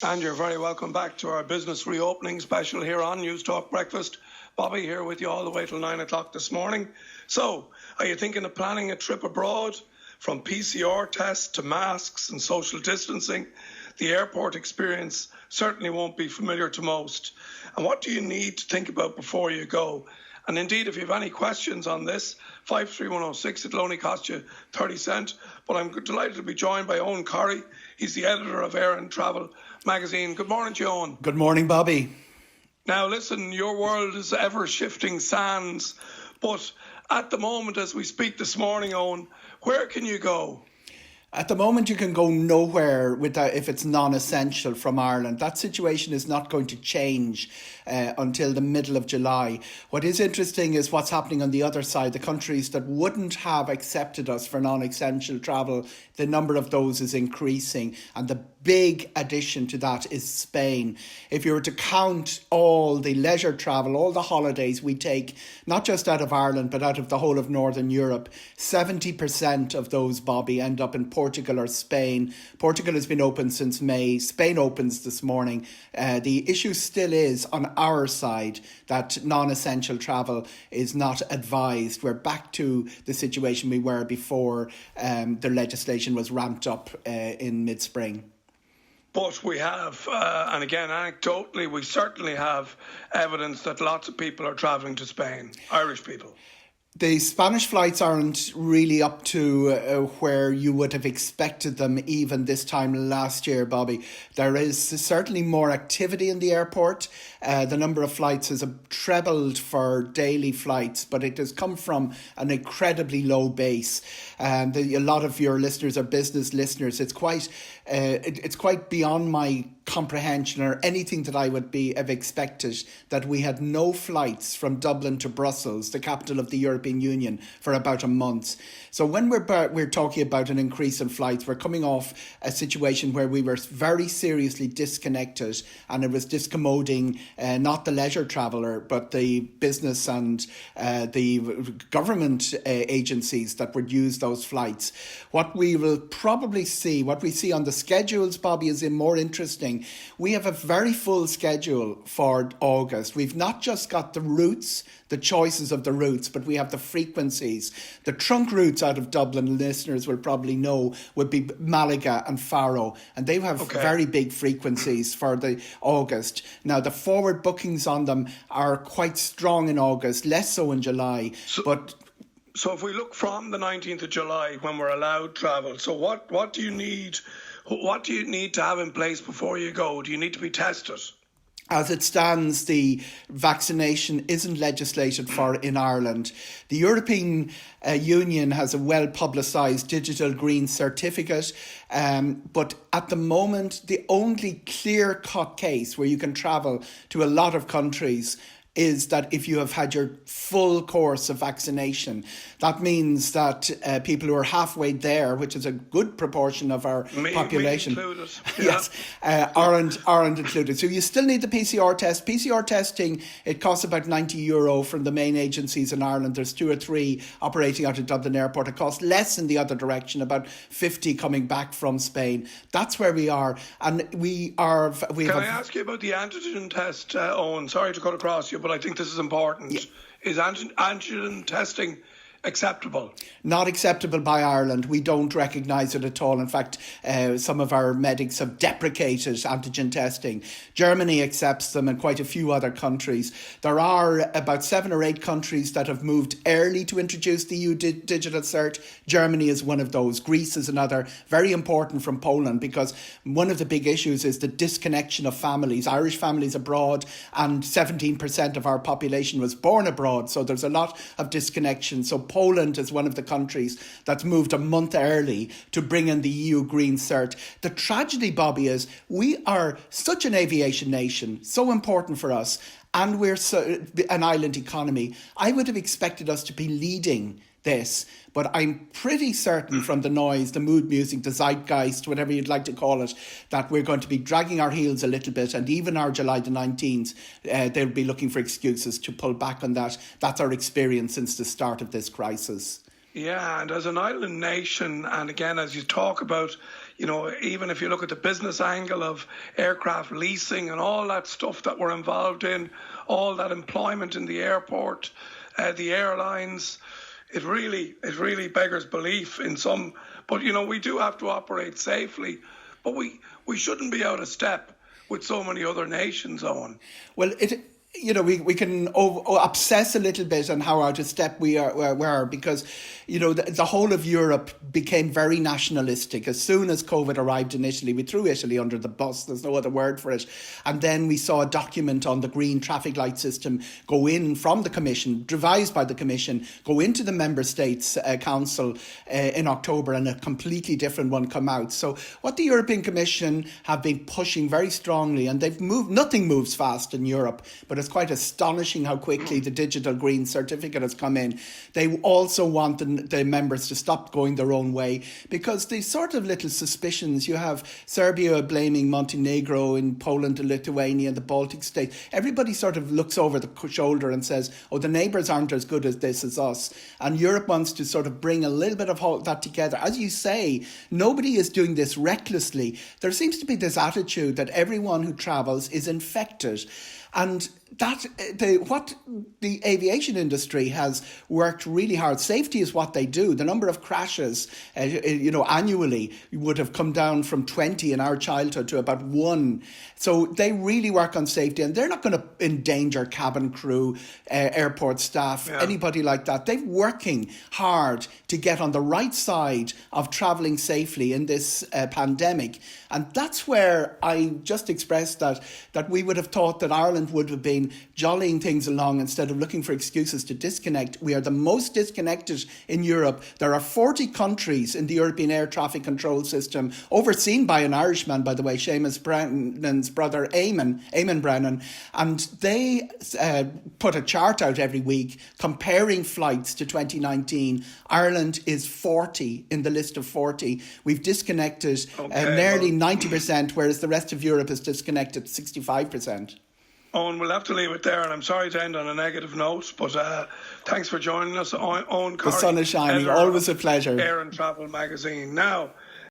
And you're very welcome back to our business reopening special here on News Talk Breakfast. Bobby here with you all the way till 9 o'clock this morning. So, are you thinking of planning a trip abroad? From PCR tests to masks and social distancing, the airport experience certainly won't be familiar to most. And what do you need to think about before you go? And indeed, if you have any questions on this, 53106, it'll only cost you 30 cents. But I'm delighted to be joined by Eoghan Corry. He's the editor of Air and Travel magazine. Good morning to you, Eoghan. Good morning, Bobby. Now, listen, your world is ever-shifting sands. But at the moment, as we speak this morning, Eoghan, where can you go? At the moment, you can go nowhere without if it's non-essential from Ireland. That situation is not going to change until the middle of July. What is interesting is what's happening on the other side. The countries that wouldn't have accepted us for non-essential travel, the number of those is increasing. And the big addition to that is Spain. If you were to count all the leisure travel, all the holidays we take, not just out of Ireland, but out of the whole of Northern Europe, 70% of those, Bobby, end up in Portugal or Spain. Portugal has been open since May. Spain opens this morning. The issue still is on our side that non-essential travel is not advised. We're back to the situation we were before the legislation was ramped up in mid-spring. But we have, and again, anecdotally, we certainly have evidence that lots of people are travelling to Spain, Irish people. The Spanish flights aren't really up to where you would have expected them even this time last year, Bobby. There is certainly more activity in the airport. The number of flights has trebled for daily flights, but it has come from an incredibly low base. A lot of your listeners are business listeners. It's quite beyond my comprehension or anything that I would have expected that we had no flights from Dublin to Brussels, the capital of the European Union, for about a month. So when we're talking about an increase in flights, we're coming off a situation where we were very seriously disconnected, and it was discommoding not the leisure traveller but the business and the government agencies that would use those flights. What we will probably see, what we see on the schedules, Bobby, is more interesting. We have a very full schedule for August. We've not just got the routes, the choices of the routes, but we have the frequencies. The trunk routes out of Dublin, listeners will probably know, would be Malaga and Faro, and they have very big frequencies for the August. Now, the forward bookings on them are quite strong in August, less so in July, So if we look from the 19th of July when we're allowed travel, so what do you need? What do you need to have in place before you go? Do you need to be tested? As it stands, the vaccination isn't legislated for in Ireland. The European Union has a well-publicised digital green certificate, but at the moment, the only clear-cut case where you can travel to a lot of countries is that if you have had your full course of vaccination. That means that people who are halfway there, which is a good proportion of our population, me included. Yes, aren't included. So you still need the PCR test. PCR testing, it costs about €90 from the main agencies in Ireland. There's 2 or 3 operating out of Dublin Airport. It costs less in the other direction, about 50 coming back from Spain. That's where we are. And Can I ask you about the antigen test, Eoghan? Sorry to cut across you, but I think this is important. Yeah. Is antigen testing acceptable? Not acceptable by Ireland. We don't recognise it at all. In fact, some of our medics have deprecated antigen testing. Germany accepts them and quite a few other countries. There are about 7 or 8 countries that have moved early to introduce the EU digital cert. Germany is one of those. Greece is another. Very important from Poland, because one of the big issues is the disconnection of families. Irish families abroad, and 17% of our population was born abroad. So there's a lot of disconnection. So Poland is one of the countries that's moved a month early to bring in the EU Green Cert. The tragedy, Bobby, is we are such an aviation nation, so important for us, and we're an island economy. I would have expected us to be leading this, but I'm pretty certain from the noise, the mood music, the zeitgeist, whatever you'd like to call it, that we're going to be dragging our heels a little bit, and even our July the 19th, they'll be looking for excuses to pull back on that. That's our experience since the start of this crisis. Yeah, and as an island nation, and again, as you talk about, even if you look at the business angle of aircraft leasing and all that stuff that we're involved in, all that employment in the airport, the airlines, it really beggars belief in some. But, we do have to operate safely, but we shouldn't be out of step with so many other nations, Eoghan. Well, we can obsess a little bit on how out of step we were because, the whole of Europe became very nationalistic. As soon as COVID arrived initially, we threw Italy under the bus. There's no other word for it. And then we saw a document on the green traffic light system go in from the Commission, devised by the Commission, go into the Member States Council in October, and a completely different one come out. So what the European Commission have been pushing very strongly, and they've moved, nothing moves fast in Europe, but it's quite astonishing how quickly the digital green certificate has come in. They also want the members to stop going their own way, because these sort of little suspicions, you have Serbia blaming Montenegro, in Poland and Lithuania and the Baltic states. Everybody sort of looks over the shoulder and says, oh, the neighbours aren't as good as this as us. And Europe wants to sort of bring a little bit of all that together. As you say, nobody is doing this recklessly. There seems to be this attitude that everyone who travels is infected. And what the aviation industry has worked really hard. Safety is what they do. The number of crashes, annually would have come down from 20 in our childhood to about 1. So they really work on safety, and they're not going to endanger cabin crew, airport staff, anybody like that. They're working hard to get on the right side of travelling safely in this pandemic. And that's where I just expressed that we would have thought that Ireland would have been jollying things along instead of looking for excuses to disconnect. We are the most disconnected in Europe. There are 40 countries in the European air traffic control system, overseen by an Irishman, by the way, Seamus Brennan's brother, Eamon Brennan, and they put a chart out every week comparing flights to 2019. Ireland is 40 in the list of 40. We've disconnected nearly 90%, whereas the rest of Europe is disconnected 65%. Eoghan, we'll have to leave it there, and I'm sorry to end on a negative note, but thanks for joining us, Eoghan Corry. The sun is shining, always a pleasure. Air and Travel Magazine. Now,